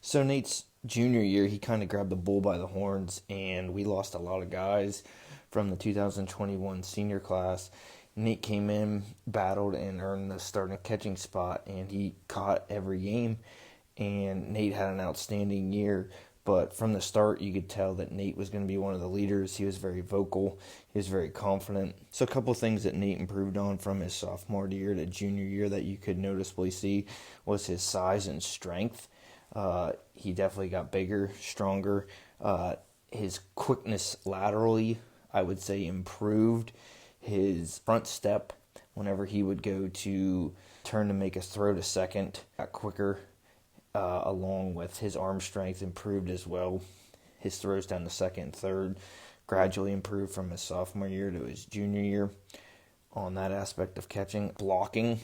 So Nate's junior year, he kind of grabbed the bull by the horns, and we lost a lot of guys from the 2021 senior class. Nate came in, battled, and earned the starting catching spot, and he caught every game. And Nate had an outstanding year. But from the start, you could tell that Nate was going to be one of the leaders. He was very vocal. He was very confident. So a couple things that Nate improved on from his sophomore year to junior year that you could noticeably see was his size and strength. He definitely got bigger, stronger. His quickness laterally, I would say, improved. His front step, whenever he would go to turn to make a throw to second, got quicker, along with his arm strength improved as well. His throws down to second and third gradually improved from his sophomore year to his junior year on that aspect of catching. Blocking,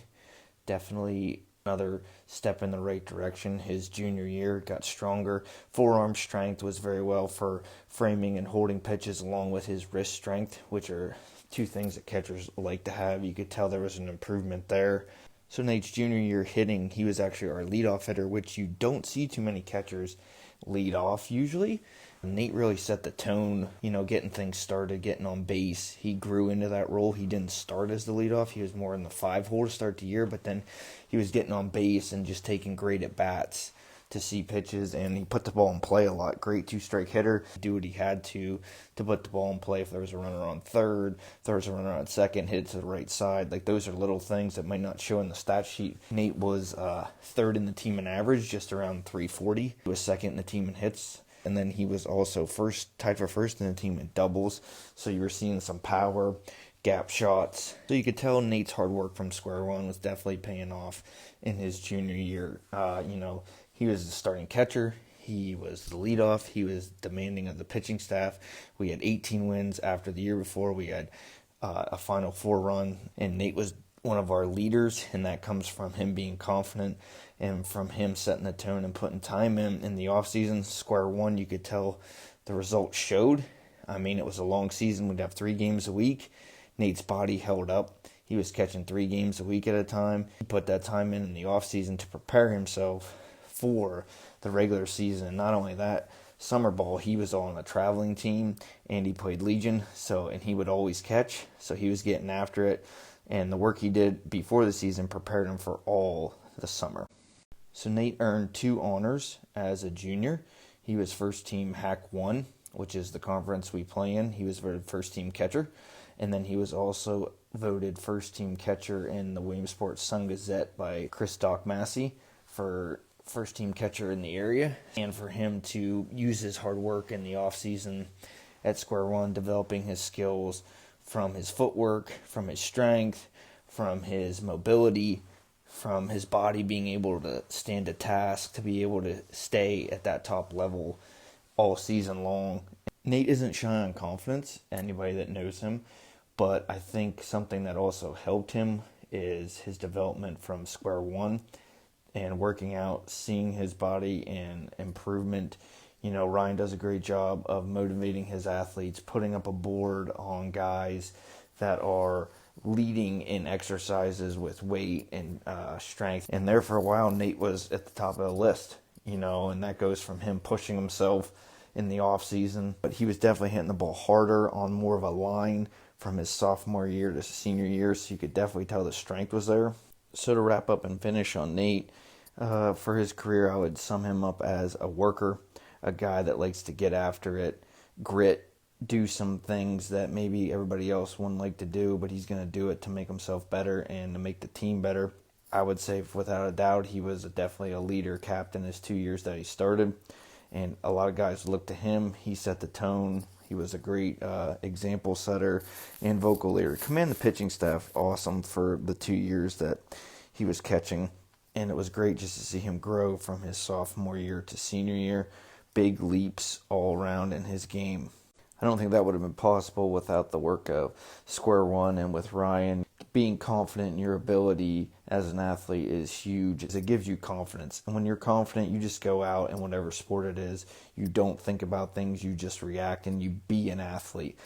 definitely another step in the right direction. His junior year got stronger. Forearm strength was very well for framing and holding pitches, along with his wrist strength, which are two things that catchers like to have. You could tell there was an improvement there. So Nate's junior year hitting, he was actually our leadoff hitter, which you don't see too many catchers lead off usually. Nate really set the tone, getting things started, getting on base. He grew into that role. He didn't start as the leadoff. He was more in the 5-hole to start the year, but then he was getting on base and just taking great at-bats to see pitches, and he put the ball in play a lot. Great two-strike hitter. Do what he had to put the ball in play. If there was a runner on third, if there was a runner on second, hit it to the right side. Like, those are little things that might not show in the stat sheet. Nate was third in the team in average, just around 340. He was second in the team in hits. And then he was also tied for first in the team in doubles. So you were seeing some power, gap shots. So you could tell Nate's hard work from square one was definitely paying off in his junior year. He was the starting catcher. He was the leadoff. He was demanding of the pitching staff. We had 18 wins after the year before. We had a Final Four run, and Nate was one of our leaders, and that comes from him being confident and from him setting the tone and putting time in the offseason. Square one, you could tell the results showed. I mean, it was a long season. We'd have 3 games a week. Nate's body held up. He was catching 3 games a week at a time. He put that time in the offseason to prepare himself for the regular season. Not only that, summer ball, he was on a traveling team, and he played Legion, and he would always catch, so he was getting after it. And the work he did before the season prepared him for all the summer. So Nate earned 2 honors as a junior. He was first team Hack 1, which is the conference we play in. He was voted first team catcher. And then he was also voted first team catcher in the Williamsport Sun Gazette by Chris Doc Massey for first team catcher in the area. And for him to use his hard work in the offseason at square one, developing his skills from his footwork, from his strength, from his mobility, from his body being able to stand a task, to be able to stay at that top level all season long. Nate isn't shy on confidence, anybody that knows him, but I think something that also helped him is his development from square one and working out, seeing his body and improvement. Ryan does a great job of motivating his athletes, putting up a board on guys that are leading in exercises with weight and strength. And there for a while, Nate was at the top of the list, and that goes from him pushing himself in the off season. But he was definitely hitting the ball harder on more of a line from his sophomore year to senior year, so you could definitely tell the strength was there. So to wrap up and finish on Nate, for his career, I would sum him up as a worker, a guy that likes to get after it, grit, do some things that maybe everybody else wouldn't like to do, but he's going to do it to make himself better and to make the team better. I would say without a doubt he was definitely a leader, captain his 2 years that he started, and a lot of guys looked to him. He set the tone. He was a great example setter and vocal leader. Command the pitching staff awesome for the 2 years that he was catching, and it was great just to see him grow from his sophomore year to senior year. Big leaps all around in his game. I don't think that would have been possible without the work of square one and with Ryan. Being confident in your ability as an athlete is huge. It gives you confidence. And when you're confident, you just go out and whatever sport it is, you don't think about things, you just react and you be an athlete.